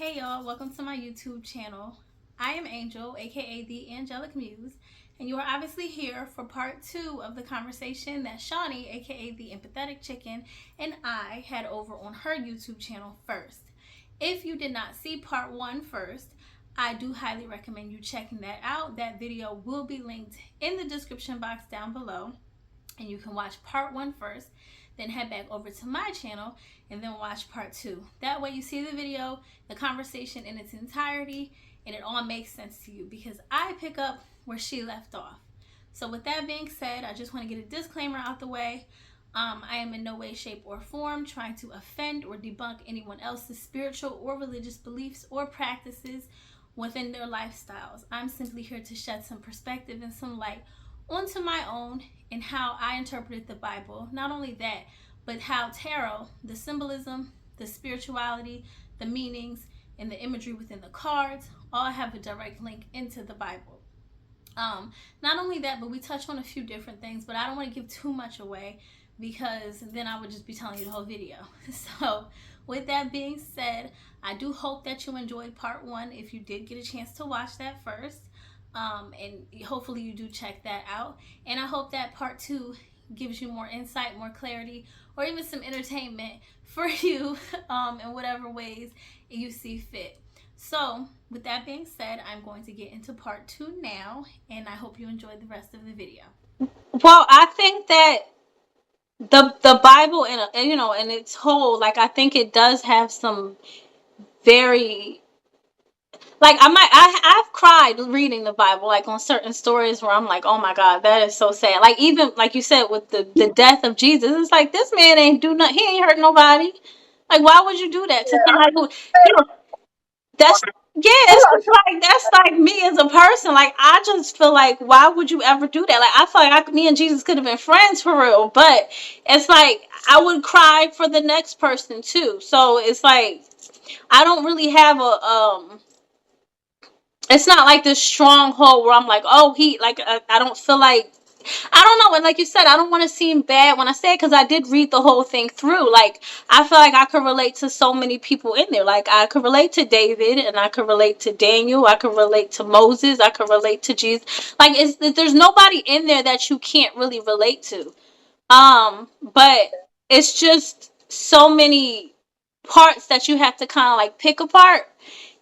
Hey y'all, welcome to my YouTube channel. I am Angel, aka the Angelic Muse, and you are obviously here for part 2 of the conversation that Shauni, aka the Empathetic Chicken, and I had over on her YouTube channel first. If you did not see part 1 first, I do highly recommend you checking that out. That video will be linked in the description box down below, and you can watch part 1 first, then head back over to my channel and then watch part 2. That way you see the video, the conversation in its entirety, and it all makes sense to you because I pick up where she left off. So with that being said, I just want to get a disclaimer out the way. I am in no way, shape, or form trying to offend or debunk anyone else's spiritual or religious beliefs or practices within their lifestyles. I'm simply here to shed some perspective and some light onto my own and how I interpreted the Bible. Not only that, but how tarot, the symbolism, the spirituality, the meanings, and the imagery within the cards all have a direct link into the Bible. Not only that, but we touch on a few different things, but I don't want to give too much away because then I would just be telling you the whole video. So with that being said, I do hope that you enjoyed part 1 if you did get a chance to watch that first. And hopefully you do check that out, and I hope that part 2 gives you more insight, more clarity, or even some entertainment for you in whatever ways you see fit. So with that being said, I'm going to get into part 2 now, and I hope you enjoyed the rest of the video. Well, I think that the Bible in its whole, like, I think it does have some very, like, I've cried reading the Bible, like on certain stories where I'm like, oh my God, that is so sad. Like, even like you said with the death of Jesus, it's like this man ain't do nothing, he ain't hurt nobody. Like, why would you do that to Yeah, somebody who, you know, that's, yeah, I'm it's not just sure. like, that's like me as a person. Like, I just feel like, why would you ever do that? Like, I feel like me and Jesus could have been friends for real, but it's like I would cry for the next person too. So it's like I don't really have a. It's not like this stronghold where I'm like, oh, he like I don't feel like, I don't know. And like you said, I don't want to seem bad when I say it because I did read the whole thing through. Like, I feel like I could relate to so many people in there. Like, I could relate to David, and I could relate to Daniel. I could relate to Moses. I could relate to Jesus. Like, there's nobody in there that you can't really relate to. But it's just so many parts that you have to kind of like pick apart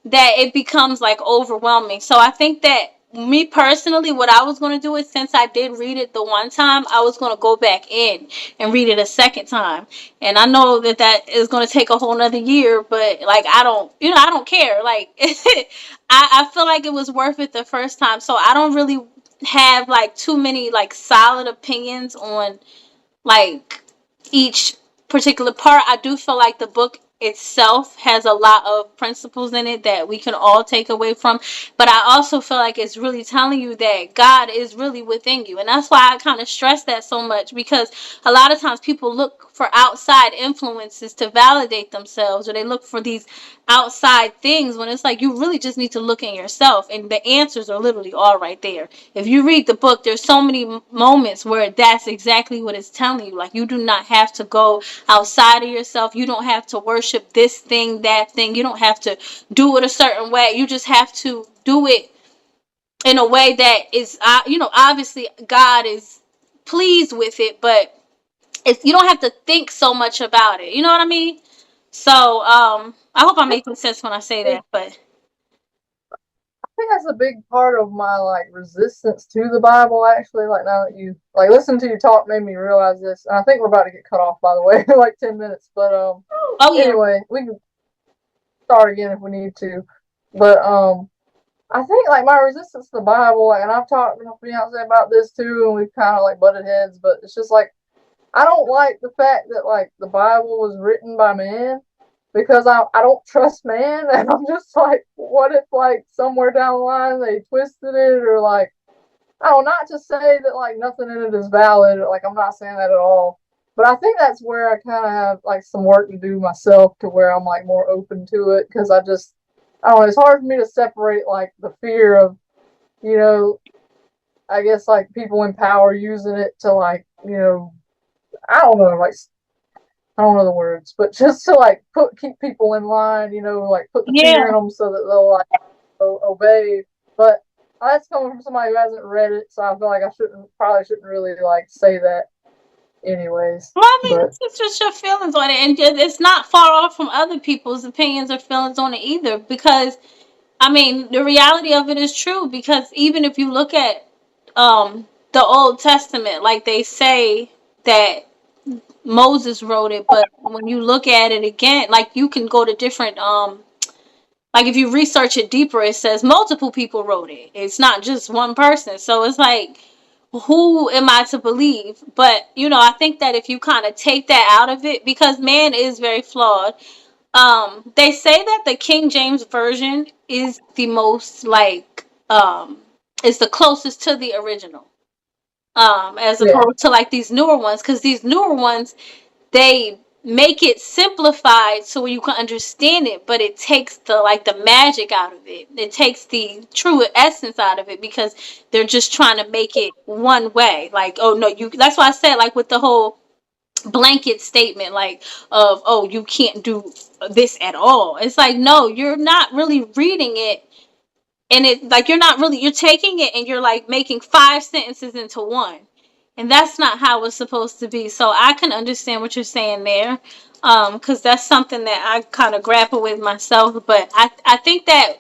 that it becomes like overwhelming. So I think that me personally, what I was going to do is, since I did read it the one time, I was going to go back in and read it a second time. And I know that that is going to take a whole nother year, but like, I don't care. Like, I feel like it was worth it the first time. So I don't really have like too many like solid opinions on like each particular part. I do feel like the book itself has a lot of principles in it that we can all take away from, but I also feel like it's really telling you that God is really within you. And that's why I kind of stress that so much, because a lot of times people look for outside influences to validate themselves, or they look for these outside things when it's like you really just need to look in yourself, and the answers are literally all right there. If you read the book, there's so many moments where that's exactly what it's telling you. Like, you do not have to go outside of yourself. You don't have to worship this thing, that thing. You don't have to do it a certain way. You just have to do it in a way that is, obviously God is pleased with it, but it's, you don't have to think so much about it. You know what I mean? So, I hope I'm making sense when I say I that, but think that's a big part of my like resistance to the Bible. Actually, like now that you like listen to you talk, made me realize this. And I think we're about to get cut off, by the way, in like 10 minutes. But oh yeah. anyway, we can start again if we need to. But I think like my resistance to the Bible, like, and I've talked to my fiance about this too, and we've kind of like butted heads. But it's just like I don't like the fact that like the Bible was written by man, because I don't trust man, and I'm just like, what if like somewhere down the line they twisted it, or like, I don't, not to say that like nothing in it is valid, like I'm not saying that at all, but I think that's where I kind of have like some work to do myself, to where I'm like more open to it, because I don't know, it's hard for me to separate like the fear of, you know, I guess like people in power using it to like, I don't know, like I don't know the words, but just to like keep people in line, like put the Yeah. fear in them so that they'll like obey. But that's coming from somebody who hasn't read it, so I feel like I probably shouldn't really like say that, anyways. Well, I mean, But it's just your feelings on it, and it's not far off from other people's opinions or feelings on it either. Because I mean, the reality of it is true. Because even if you look at the Old Testament, like they say that Moses wrote it, but when you look at it again, like you can go to different like if you research it deeper, it says multiple people wrote it. It's not just one person. So it's like, who am I to believe? But I think that if you kind of take that out of it, because man is very flawed. They say that the King James version is the most like is the closest to the original. As yeah, opposed to like these newer ones, because these newer ones, they make it simplified so you can understand it, but it takes the magic out of it. It takes the true essence out of it, because they're just trying to make it one way. Like, oh no, you that's why I said, like, with the whole blanket statement, like, of, oh, you can't do this at all. It's like, no, you're not really reading it, and it, like, you're taking it and you're like making five sentences into one, and that's not how it's supposed to be. So I can understand what you're saying there, because that's something that I kind of grapple with myself. But I think that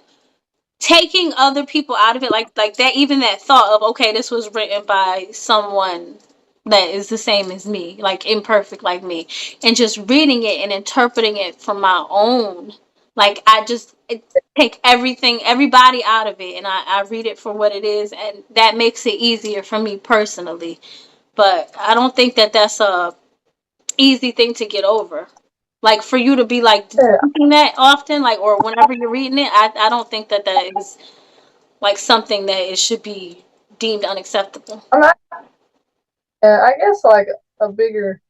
taking other people out of it, like that, even that thought of, okay, this was written by someone that is the same as me, like imperfect like me, and just reading it and interpreting it from my own, like take everybody out of it, and I read it for what it is, and that makes it easier for me personally. But I don't think that that's a easy thing to get over, like for you to be like yeah. thinking that often, like, or whenever you're reading it. I don't think that is like something that it should be deemed unacceptable. I, mean, I guess like a bigger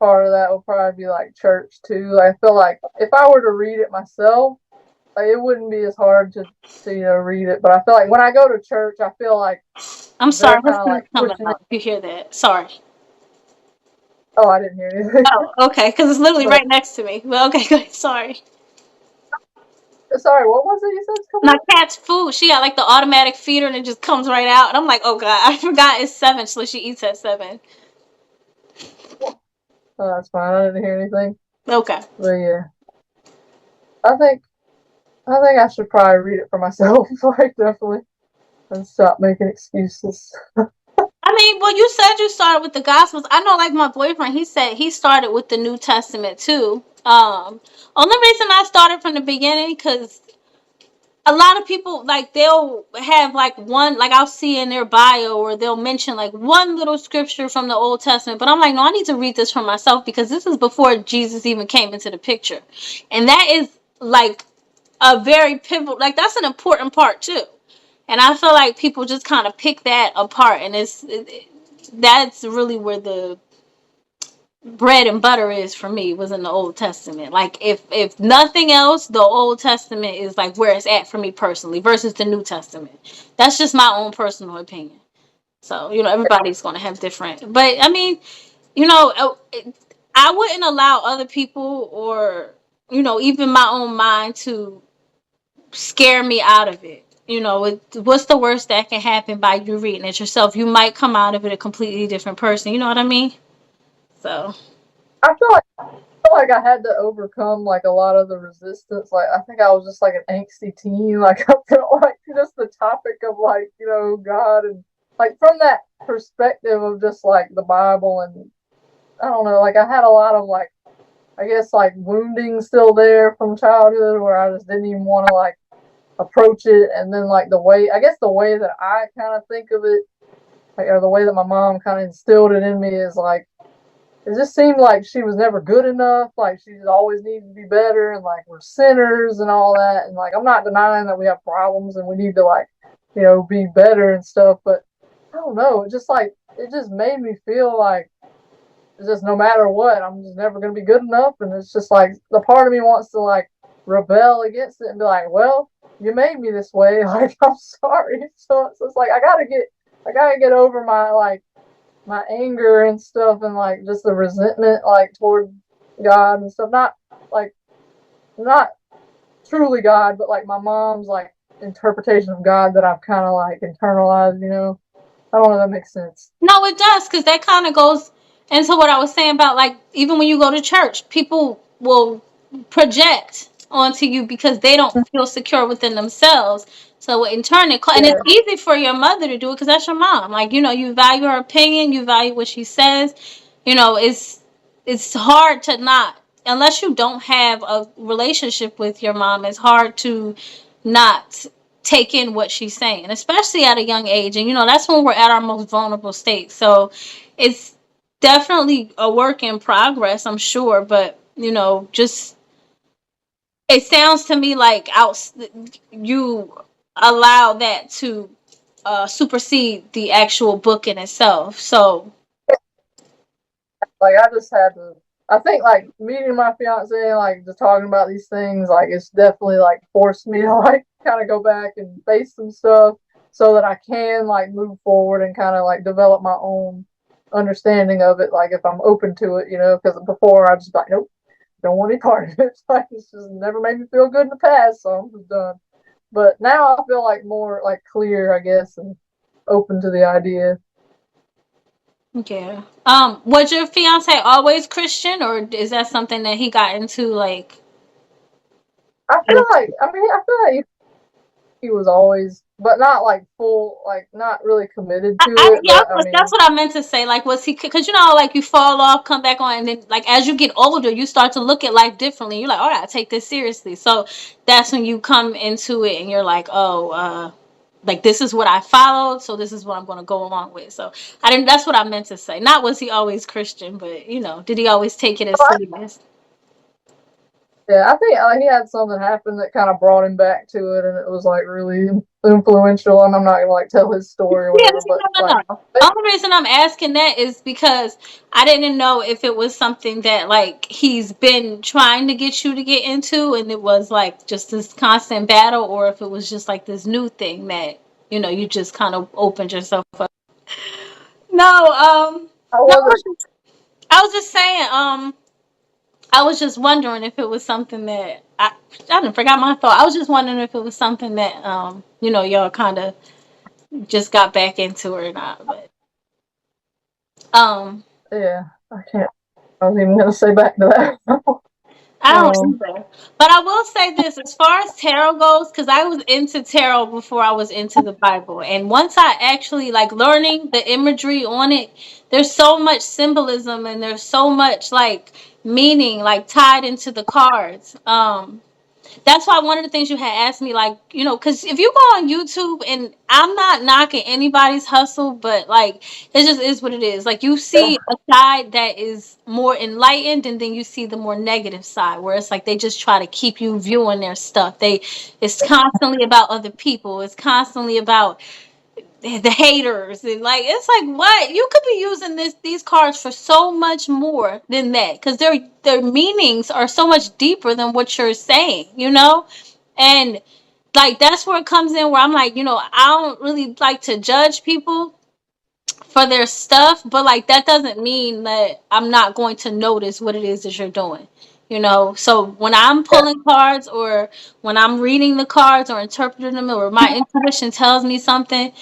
part of that would probably be like church too. I feel like if I were to read it myself, like it wouldn't be as hard to read it. But I feel like when I go to church, I feel like I'm they're sorry, kind of listeners like coming pushing it. out. You hear that? Sorry. Oh, I didn't hear anything. Oh, okay, because it's literally But right next to me. Well, okay, good. Sorry. sorry, what was it you said coming My up? cat's food. She got like the automatic feeder, and it just comes right out. And I'm like, oh god, I forgot it's 7, so she eats at 7. Oh, that's fine. I didn't hear anything. Okay. But yeah, I think I should probably read it for myself. Like definitely, and stop making excuses. I mean, well, you said you started with the Gospels. I know, like my boyfriend, he said he started with the New Testament too. Only reason I started from the beginning, because a lot of people, like, they'll have like one, like, I'll see in their bio, or they'll mention like one little scripture from the Old Testament, but I'm like, no, I need to read this for myself, because this is before Jesus even came into the picture, and that is like a very pivotal, like, that's an important part too. And I feel like people just kind of pick that apart, and that's really where the bread and butter is for me, was in the Old Testament. Like, if nothing else, the Old Testament is like where it's at for me personally versus the New Testament. That's just my own personal opinion. So, everybody's going to have different, but I mean, I wouldn't allow other people, or even my own mind, to scare me out of it. What's the worst that can happen by you reading it yourself? You might come out of it a completely different person. You know what I mean? So, I feel like I had to overcome like a lot of the resistance. Like I think I was just like an angsty teen. Like I felt like just the topic of like God, and like from that perspective of just like the Bible, and I don't know. Like I had a lot of like, I guess, like wounding still there from childhood where I just didn't even want to like approach it. And then like the way that I kind of think of it, like, or the way that my mom kind of instilled it in me, is like it just seemed like she was never good enough. Like she always needed to be better, and like we're sinners and all that. And like I'm not denying that we have problems and we need to like be better and stuff. But I don't know. It just made me feel like it's just no matter what, I'm just never gonna be good enough. And it's just like the part of me wants to like rebel against it and be like, well, you made me this way. Like I'm sorry. So it's like I gotta get over my anger and stuff, and like just the resentment like toward God and stuff. Not truly God, but like my mom's like interpretation of God that I've kind of like internalized. I don't know if that makes sense. No, it does, because that kind of goes into what I was saying about, like, even when you go to church, people will project onto you because they don't feel secure within themselves. So in turn, and Yeah, it's easy for your mother to do it because that's your mom. Like, you value her opinion, you value what she says. It's hard to not, unless you don't have a relationship with your mom. It's hard to not take in what she's saying, especially at a young age. And that's when we're at our most vulnerable state. So it's definitely a work in progress, I'm sure. But just, it sounds to me like you allow that to supersede the actual book in itself. So like I just had to. I think like meeting my fiance and like just talking about these things, like it's definitely like forced me to like kind of go back and face some stuff so that I can like move forward and kind of like develop my own understanding of it. Like if I'm open to it, because before I just like nope, don't want any part of it. Like it's just never made me feel good in the past, so I'm just done. But now I feel like more like clear, I guess, and open to the idea. yeah. Was your fiance always Christian, or is that something that he got into, like? I feel like he was always, but not like full, like not really committed to it. Yeah, But I that's mean, what I meant to say. Like, was he? Because like you fall off, come back on, and then like as you get older, you start to look at life differently. You're like, all right, I take this seriously. So that's when you come into it, and you're like, oh, like this is what I followed, so this is what I'm going to go along with. So I didn't. That's what I meant to say. Not was he always Christian, but did he always take it as serious? yeah, I think he had something happen that kind of brought him back to it, and it was like really influential. And I'm not gonna like tell his story or Yeah, whatever, see, but no, like, no, no. The only reason I'm asking that is because I didn't know if it was something that like he's been trying to get you to get into, and it was like just this constant battle, or if it was just like this new thing that you just kind of opened yourself up. No, I no, wasn't. I was just saying, I was just wondering if it was something that I didn't forgot my thought. I was just wondering if it was something that y'all kind of just got back into or not, but um. Yeah, I can't. I was even gonna say back to that. I don't um, either. But I will say this, as far as tarot goes, because I was into tarot before I was into the Bible. And once I actually like learning the imagery on it, there's so much symbolism and there's so much like meaning like tied into the cards. That's why one of the things you had asked me, like, because if you go on YouTube, and I'm not knocking anybody's hustle, but like, it just is what it is. Like, you see a side that is more enlightened, and then you see the more negative side, where it's like they just try to keep you viewing their stuff. It's constantly about other people. It's constantly about the haters, and like it's like, what, you could be using these cards for so much more than that, because their meanings are so much deeper than what you're saying, and like that's where it comes in, where I'm like, I don't really like to judge people for their stuff, but like that doesn't mean that I'm not going to notice what it is that you're doing, so when I'm pulling cards, or when I'm reading the cards or interpreting them, or my intuition tells me something,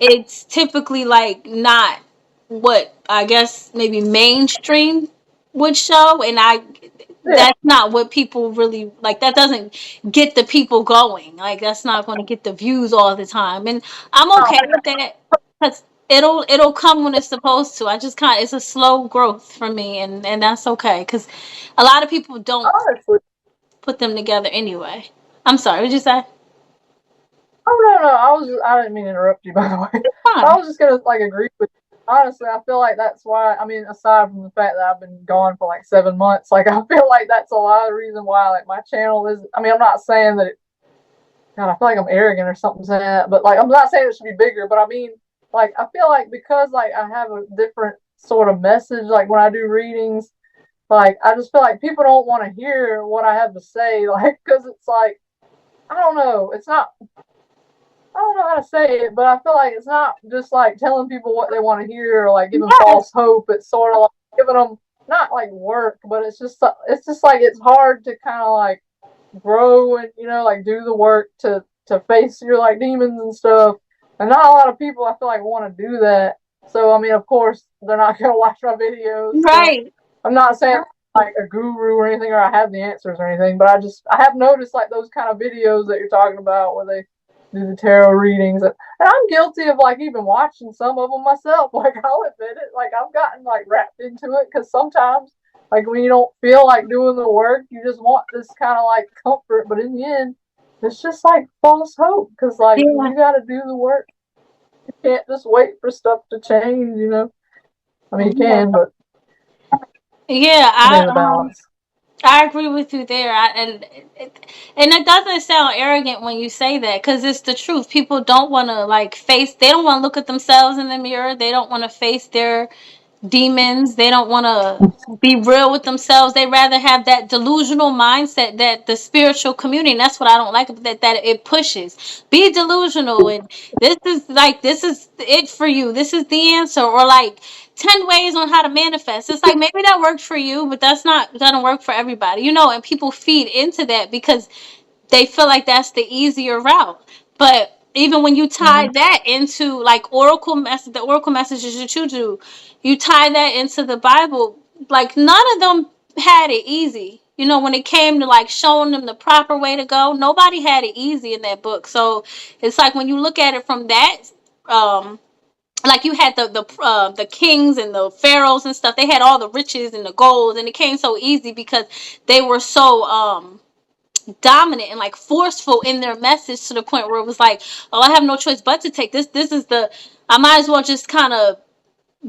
it's typically like not what I guess maybe mainstream would show, and yeah, that's not what people really like. That doesn't get the people going. Like, that's not going to get the views all the time, and I'm okay with that, because it'll come when it's supposed to. I just kind of, it's a slow growth for me, and that's okay, because a lot of people don't honestly. put them together anyway. I'm sorry, what did you say? Oh no, no, I didn't mean to interrupt you. By the way, I Fine. was just gonna like agree with you. Honestly, I feel like that's why. I mean, aside from the fact that I've been gone for like 7 months, like I feel like that's a lot of the reason why like my channel is. I mean, I'm not saying that. God, I feel like I'm arrogant or something saying that, but like I'm not saying it should be bigger. But I mean, like I feel like because like I have a different sort of message, like when I do readings, like I just feel like people don't want to hear what I have to say, like because it's like I don't know, it's not I don't know how to say it, but I feel like it's not just like telling people what they want to hear or like giving Yes. false hope. It's sort of like giving them not like work, but it's just like it's hard to kind of like grow and like do the work to face your like demons and stuff. And not a lot of people I feel like want to do that. So I mean, of course, they're not gonna watch my videos. So Right. I'm not saying I'm like a guru or anything or I have the answers or anything, but I have noticed like those kind of videos that you're talking about where they do the tarot readings and I'm guilty of like even watching some of them myself. Like I'll admit it. Like I've gotten like wrapped into it because sometimes like when you don't feel like doing the work, you just want this kind of like comfort. But in the end, it's just like false hope because like Yeah. you got to do the work. You can't just wait for stuff to change. I mean, you Yeah. can, but Yeah. I mean, the balance. I agree with you there. And it doesn't sound arrogant when you say that because it's the truth. People don't want to like face. They don't want to look at themselves in the mirror. They don't want to face their demons. They don't want to be real with themselves. They rather have that delusional mindset that the spiritual community. And that's what I don't like that it pushes. Be delusional and this is it for you. This is the answer or like 10 ways on how to manifest. It's like maybe that worked for you, but that's not gonna work for everybody. And people feed into that because they feel like that's the easier route. But even when you tie Mm-hmm. that into like the oracle messages that you do, you tie that into the Bible, like none of them had it easy. When it came to like showing them the proper way to go, nobody had it easy in that book. So it's like when you look at it from that, um, like you had the kings and the pharaohs and stuff. They had all the riches and the gold, and it came so easy because they were so dominant and like forceful in their message to the point where it was like, oh, I have no choice but to take this. I might as well just kind of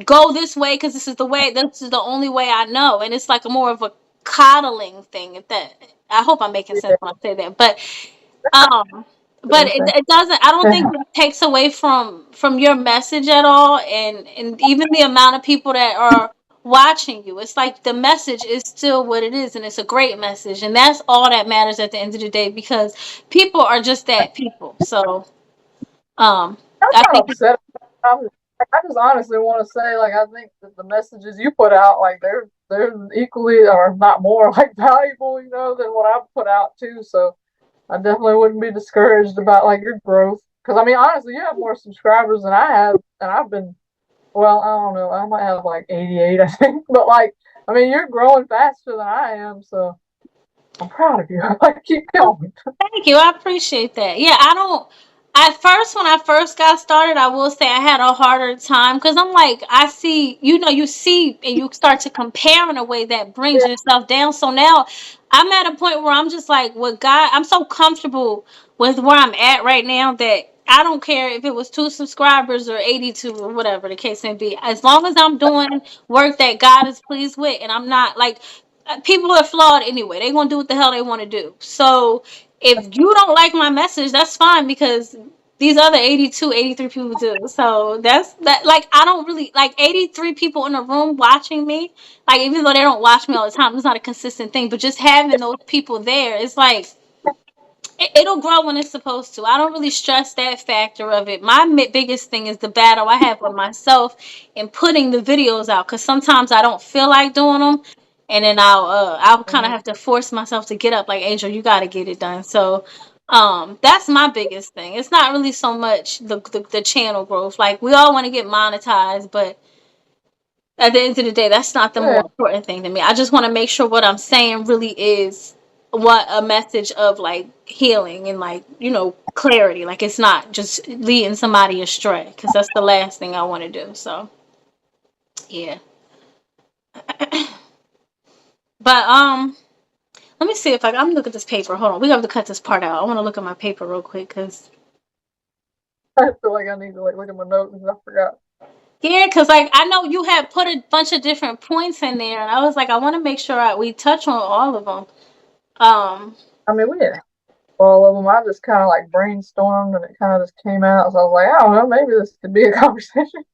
go this way because this is the only way I know. And it's like a more of a coddling thing. If that, I hope I'm making sense Yeah, when I say that. Um, but sure thing. it doesn't. I don't think Yeah. it takes away from your message at all, and even the amount of people that are watching you. It's like the message is still what it is, and it's a great message, and that's all that matters at the end of the day because people are just that people. So, um, I'm I not think upset. I'm, I just honestly want to say, like, I think that the messages you put out, like, they're equally or not more like valuable, than what I've put out too. So I definitely wouldn't be discouraged about like your growth. Because I mean, honestly, you have more subscribers than I have, and I've been well. I don't know. I might have like 88, I think. But like, I mean, you're growing faster than I am, so I'm proud of you. Like, keep going. thank you. I appreciate that. Yeah, I don't. At first, when I first got started, I will say I had a harder time because I'm like, I see, you see, and you start to compare in a way that brings Yeah, yourself down. So now I'm at a point where I'm just like, with God, I'm so comfortable with where I'm at right now that I don't care if it was 2 subscribers or 82 or whatever the case may be. As long as I'm doing work that God is pleased with, and I'm not like, people are flawed anyway. They're gonna do what the hell they want to do. So if you don't like my message, that's fine because these other 82, 83 people do. So that's that. Like, I don't really like 83 people in a room watching me. Like, even though they don't watch me all the time, it's not a consistent thing. But just having those people there, it's like it'll grow when it's supposed to. I don't really stress that factor of it. My biggest thing is the battle I have with myself in putting the videos out because sometimes I don't feel like doing them, and then I'll kind of mhm. have to force myself to get up. Like, Angel, you got to get it done. So that's my biggest thing. It's not really so much the channel growth. Like, we all want to get monetized, but at the end of the day, that's not the Yeah, more important thing to me. I just want to make sure what I'm saying really is what a message of like healing and like, clarity. Like, it's not just leading somebody astray because that's the last thing I want to do. So, yeah. But, let me see if I'm looking at this paper. Hold on. We have to cut this part out. I want to look at my paper real quick because, I feel like I need to like look at my notes because I forgot. yeah, because like I know you had put a bunch of different points in there, and I was like, I want to make sure we touch on all of them. Um, I mean, we didn't have all of them. I just kind of like brainstormed and it kind of just came out. So I was like, I don't know, maybe this could be a conversation.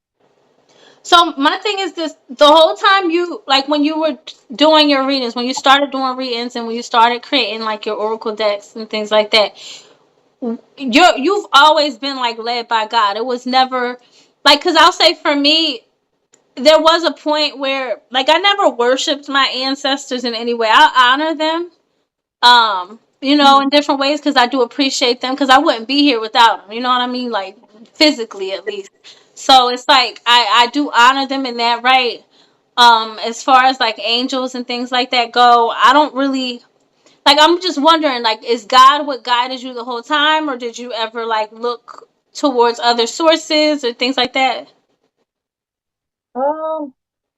So my thing is this: the whole time you like when you were doing your readings, when you started doing readings, and when you started creating like your oracle decks and things like that, you've always been like led by God. It was never like, because I'll say for me, there was a point where like I never worshipped my ancestors in any way. I honor them, in different ways, because I do appreciate them, because I wouldn't be here without them. You know what I mean? Like physically, at least. So it's like I do honor them in that right. As far as like angels and things like that go, I don't really like. I'm just wondering, like, is God what guided you the whole time, or did you ever like look towards other sources or things like that? Um,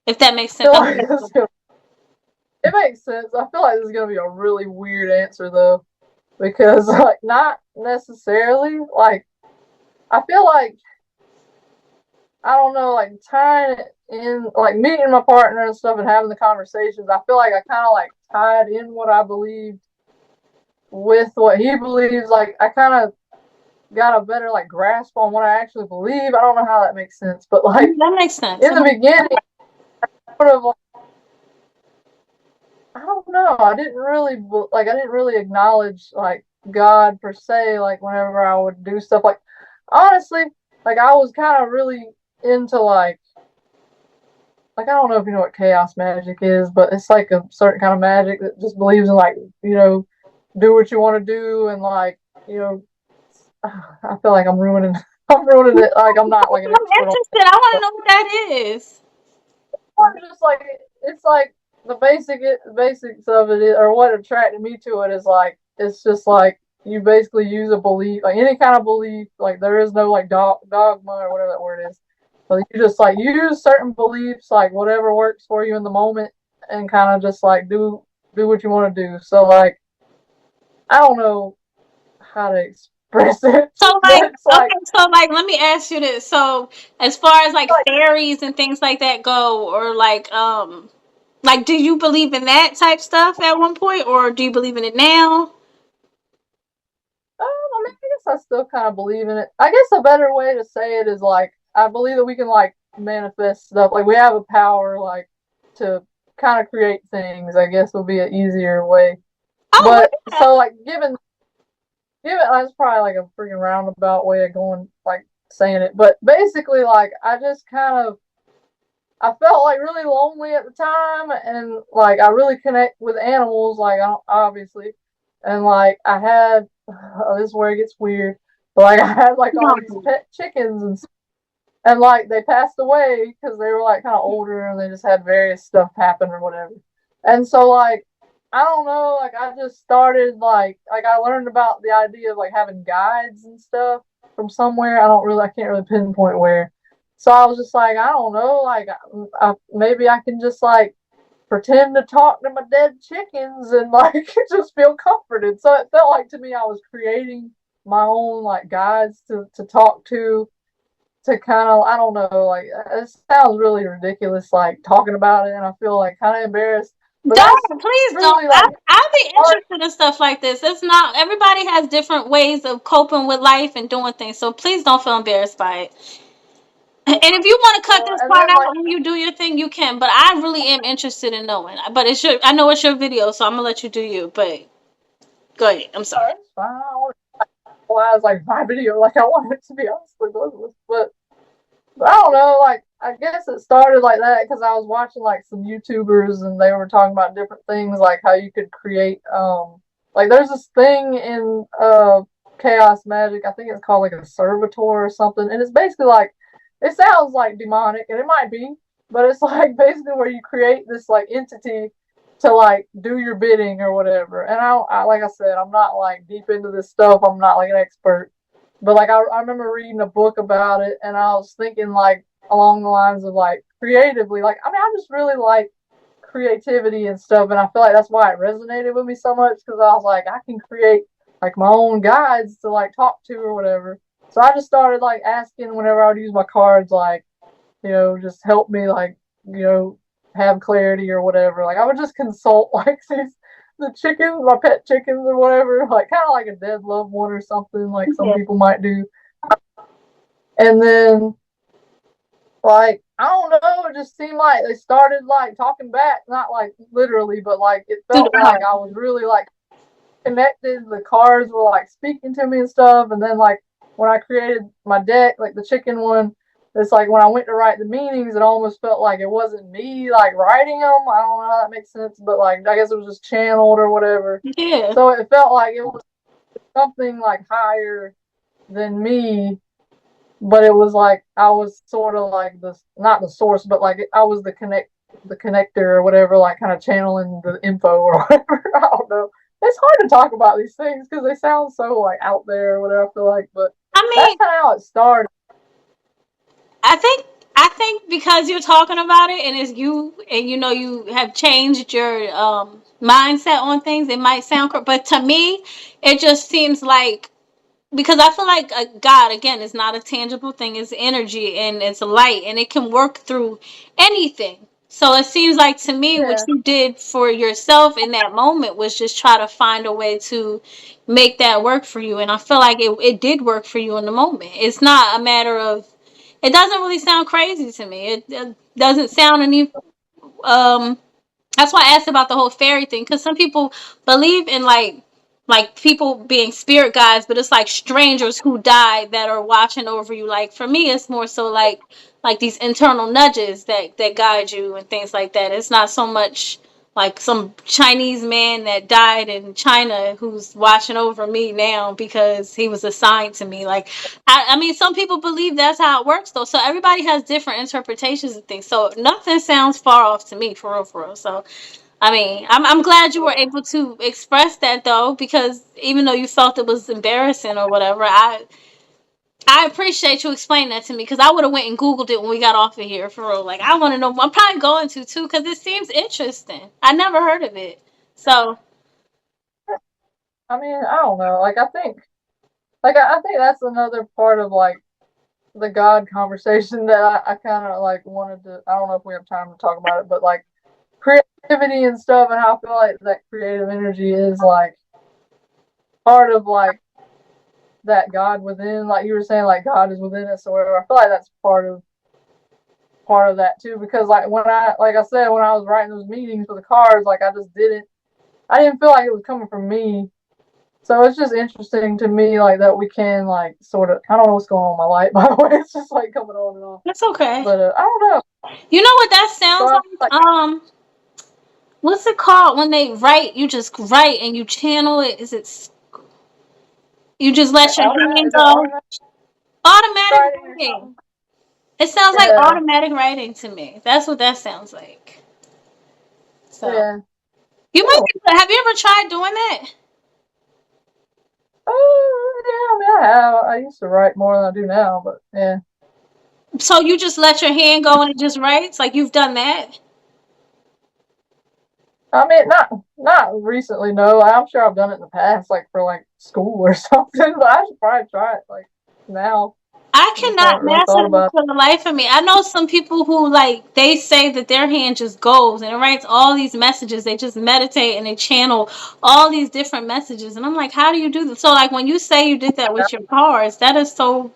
If that makes I sense. feel like it makes sense. I feel like this is gonna be a really weird answer though, because like not necessarily. Like I feel like I don't know, like tying it in, like meeting my partner and stuff and having the conversations. I feel like I kind of like tied in what I believed with what he believes. Like I kind of got a better like grasp on what I actually believe. I don't know how that makes sense, but like That makes sense. in the beginning, sort of like, I don't know. I didn't really acknowledge like God per se. Like whenever I would do stuff, like honestly, like I was kind of really into like I don't know if you know what chaos magic is, but it's like a certain kind of magic that just believes in like do what you want to do and like you know I feel like I'm ruining I'm ruining it. Like I'm not like an I'm expert on interested. it, I want to but know what that is. just like it's like the basics of it is, or what attracted me to it is like it's just like you basically use a belief, like any kind of belief. Like there is no like dogma or whatever that word is. So you just like use certain beliefs, like whatever works for you in the moment, and kind of just like do what you want to do. So like I don't know how to express it, So like, but it's like okay, so like, let me ask you this. So as far as like fairies and things like that go, or like, do you believe in that type stuff at one point, or do you believe in it now? I mean, I guess I still kind of believe in it. I guess a better way to say it is like I believe that we can like manifest stuff. Like we have a power like to kind of create things. I guess would be an easier way. Oh, well, But yeah. so like given that's probably like a freaking roundabout way of going like saying it. But basically, like I just kind of I felt like really lonely at the time, and like I really connect with animals, like obviously, and like I had this is where it gets weird, but like I had like all these No. pet chickens and like they passed away because they were like kind of older and they just had various stuff happen or whatever, and so like I don't know, like I just started like I learned about the idea of like having guides and stuff from somewhere. I can't really pinpoint where. So I was just like, I don't know, like maybe I can just like pretend to talk to my dead chickens and like just feel comforted. So it felt like to me I was creating my own like guides to talk to kind of I don't know, like it sounds really ridiculous like talking about it, and I feel like kind of embarrassed. But that's Don't, please don't. really like I'll be art. interested in stuff like this. It's not everybody has different ways of coping with life and doing things. So please don't feel embarrassed by it. And if you want to cut this And part then out like and you do your thing, you can. But I really am interested in knowing. But I know it's your video, so I'm gonna let you do you. But go ahead. I'm sorry. it's fine. I want to realize like my video, like I want it to be honestly Elizabeth, but I don't know, like I guess it started like that because I was watching like some YouTubers and they were talking about different things like how you could create like there's this thing in chaos magic. I think it's called like a servitor or something, and it's basically like it sounds like demonic and it might be, but it's like basically where you create this like entity to like do your bidding or whatever. And I like I said, I'm not like deep into this stuff. I'm not like an expert, but like I remember reading a book about it, and I was thinking like along the lines of like creatively, like I mean, I just really like creativity and stuff, and I feel like that's why it resonated with me so much because I was like, I can create like my own guides to like talk to or whatever. So I just started like asking whenever I would use my cards, like just help me like you know have clarity or whatever. Like I would just consult like the chickens, my pet chickens or whatever, like kind of like a dead loved one or something, like some Yeah. people might do. And then like I don't know, it just seemed like they started like talking back, not like literally, but like it Through the felt like heart. I was really like connected. The cards were like speaking to me and stuff. And then like when I created my deck, like the chicken one, it's like when I went to write the meanings, it almost felt like it wasn't me like writing them. I don't know how that makes sense, but like I guess it was just channeled or whatever. Yeah. So it felt like it was something like higher than me, but it was like I was sort of like the not the source, but like I was the connector or whatever, like kind of channeling the info or whatever. I don't know. It's hard to talk about these things because they sound so like out there or whatever. I feel like, but I that's mean, kind of how it started. I think I think because you're talking about it and it's you and you know you have changed your mindset on things, it might sound but to me it just seems like because I feel like God again is not a tangible thing, it's energy and it's light and it can work through anything. So it seems like to me what Yeah, you did for yourself in that moment was just try to find a way to make that work for you, and I feel like it did work for you in the moment. It's not a matter of, it doesn't really sound crazy to me. It doesn't sound any um that's why I asked about the whole fairy thing, because some people believe in like people being spirit guides, but it's like strangers who died that are watching over you. Like for me, it's more so like these internal nudges that guide you and things like that. It's not so much like some Chinese man that died in China who's watching over me now because he was assigned to me. Like I mean, some people believe that's how it works though. So everybody has different interpretations of things. So nothing sounds far off to me, for real, for real. So I mean, I'm glad you were able to express that though, because even though you felt it was embarrassing or whatever, I appreciate you explaining that to me, because I would have went and Googled it when we got off of here, for real. Like I want to know. I'm probably going to too, because it seems interesting. I never heard of it. So I mean, I don't know. Like I think, I think that's another part of like the God conversation that I kind of like wanted to. I don't know if we have time to talk about it, but like creativity and stuff, and how I feel like that creative energy is like part of like that God within, like you were saying, like God is within us or whatever. I feel like that's part of that too, because like I said, when I was writing those meetings for the cards, like I didn't feel like it was coming from me. So it's just interesting to me, like that we can like sort of. I don't know what's going on in my light, by the way. It's just like coming on and off. that's okay. But I don't know. You know what that So sounds I like? like, What's it called when they write? You just write and you channel it. Is it? You just let like your automatic. hand Is it go. automatic Automatic writing or writing. something? It sounds like Yeah, automatic writing to me. That's what that sounds like. So yeah. you Anyway, might have you ever tried doing that? oh yeah. I mean, I have. I used to write more than I do now, but yeah. So you just let your hand go and it just writes? Like you've done that? I mean, not recently. No, I'm sure I've done it in the past, like for like school or something. But I should probably try it like now. I I just cannot haven't really master thought it about for the life of me. I know some people who like they say that their hand just goes and it writes all these messages. They just meditate and they channel all these different messages. And I'm like, how do you do this? So like when you say you did that it. with your cards, that is so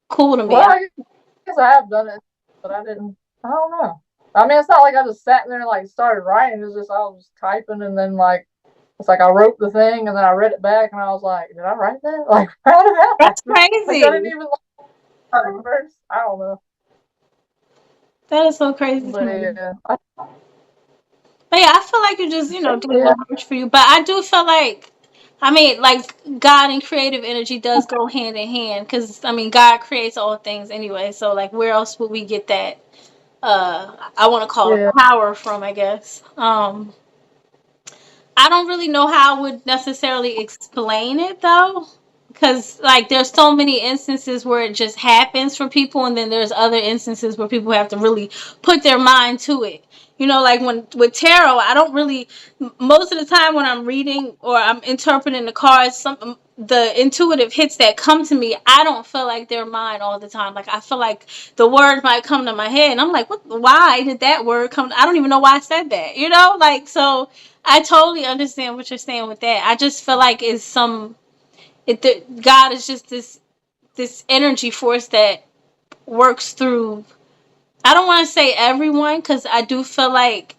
cool to me. Well, I guess I have done it, but I didn't. I don't know. I mean, it's not like I just sat there and like started writing. It's just I was typing and then like it's like I wrote the thing and then I read it back and I was like, did I write that? Like, how did that That's happen? Like, I didn't crazy. even like reverse. I don't know, That is so crazy to but me. yeah, But yeah, I feel like you just, did yeah, what works for you. But I do feel like, I mean, like God and creative energy does go hand in hand. Because, I mean, God creates all things anyway. So, like, where else would we get that, I want to call it yeah. power from, I guess. I don't really know how I would necessarily explain it though, because like there's so many instances where it just happens for people, and then there's other instances where people have to really put their mind to it. Like when with tarot, I don't really. Most of the time when I'm reading or I'm interpreting the cards, some the intuitive hits that come to me, I don't feel like they're mine all the time. Like I feel like the word might come to my head, and I'm like, what? Why did that word come? I don't even know why I said that. Like so. I totally understand what you're saying with that. I just feel like God is just this energy force that works through. I don't want to say everyone, because I do feel like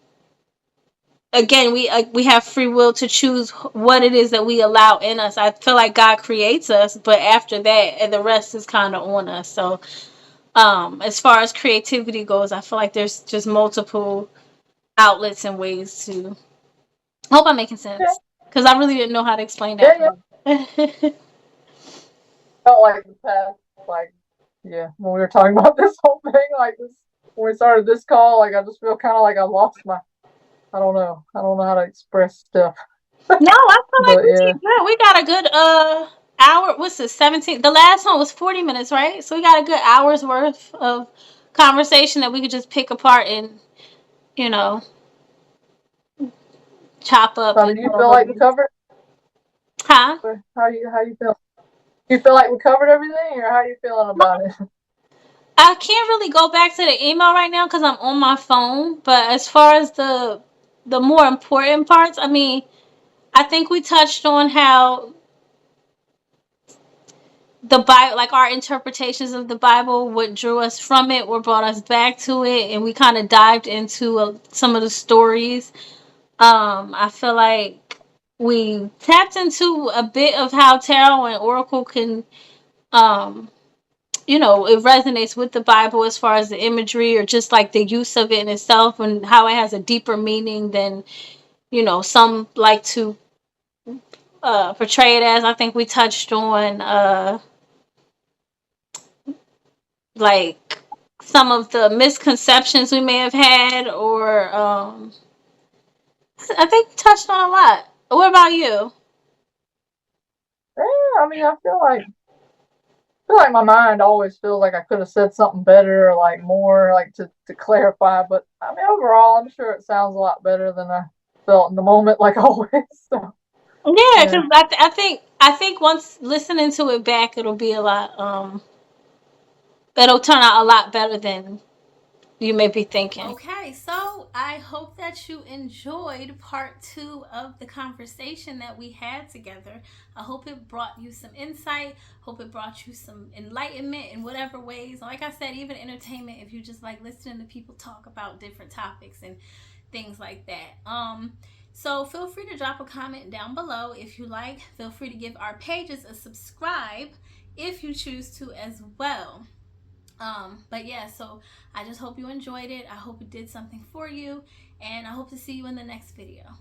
again, we have free will to choose what it is that we allow in us. I feel like God creates us, but after that, and the rest is kind of on us. So, as far as creativity goes, I feel like there's just multiple outlets and ways to. I hope I'm making Yeah, sense because I really didn't know how to explain yeah, that yeah. part. Felt like the past, like, yeah, when we were talking about this whole thing, like this, when we started this call, like I just feel kind of like I lost my, I don't know how to express stuff, No, I feel like but we yeah, did good. We got a good hour. What's this? 17. The last one was 40 minutes, right? So we got a good hour's worth of conversation that we could just pick apart and you know chop up I and mean, you feel whatever like it we is. covered, Huh? how you feel? You feel like we covered everything, or how you feeling about it? I can't really go back to the email right now because I'm on my phone. But as far as the more important parts, I mean, I think we touched on how the Bible, like our interpretations of the Bible, what drew us from it, what brought us back to it, and we kind of dived into some of the stories. I feel like we tapped into a bit of how tarot and oracle can, um, it resonates with the Bible as far as the imagery or just like the use of it in itself and how it has a deeper meaning than some like to portray it as. I think we touched on like some of the misconceptions we may have had, or I think we touched on a lot. What about you? Yeah, I mean, feel like my mind always feels like I could have said something better or like more like to clarify. But I mean, overall, I'm sure it sounds a lot better than I felt in the moment, like always. So Yeah, yeah, because I think once listening to it back, it'll be a lot. It'll turn out a lot better than you may be thinking. Okay, so I hope that you enjoyed part two of the conversation that we had together. I hope it brought you some insight. Hope it brought you some enlightenment in whatever ways. Like I said, even entertainment if you just like listening to people talk about different topics and things like that. So feel free to drop a comment down below if you like. Feel free to give our pages a subscribe if you choose to as well. But yeah, so I just hope you enjoyed it. I hope it did something for you, and I hope to see you in the next video.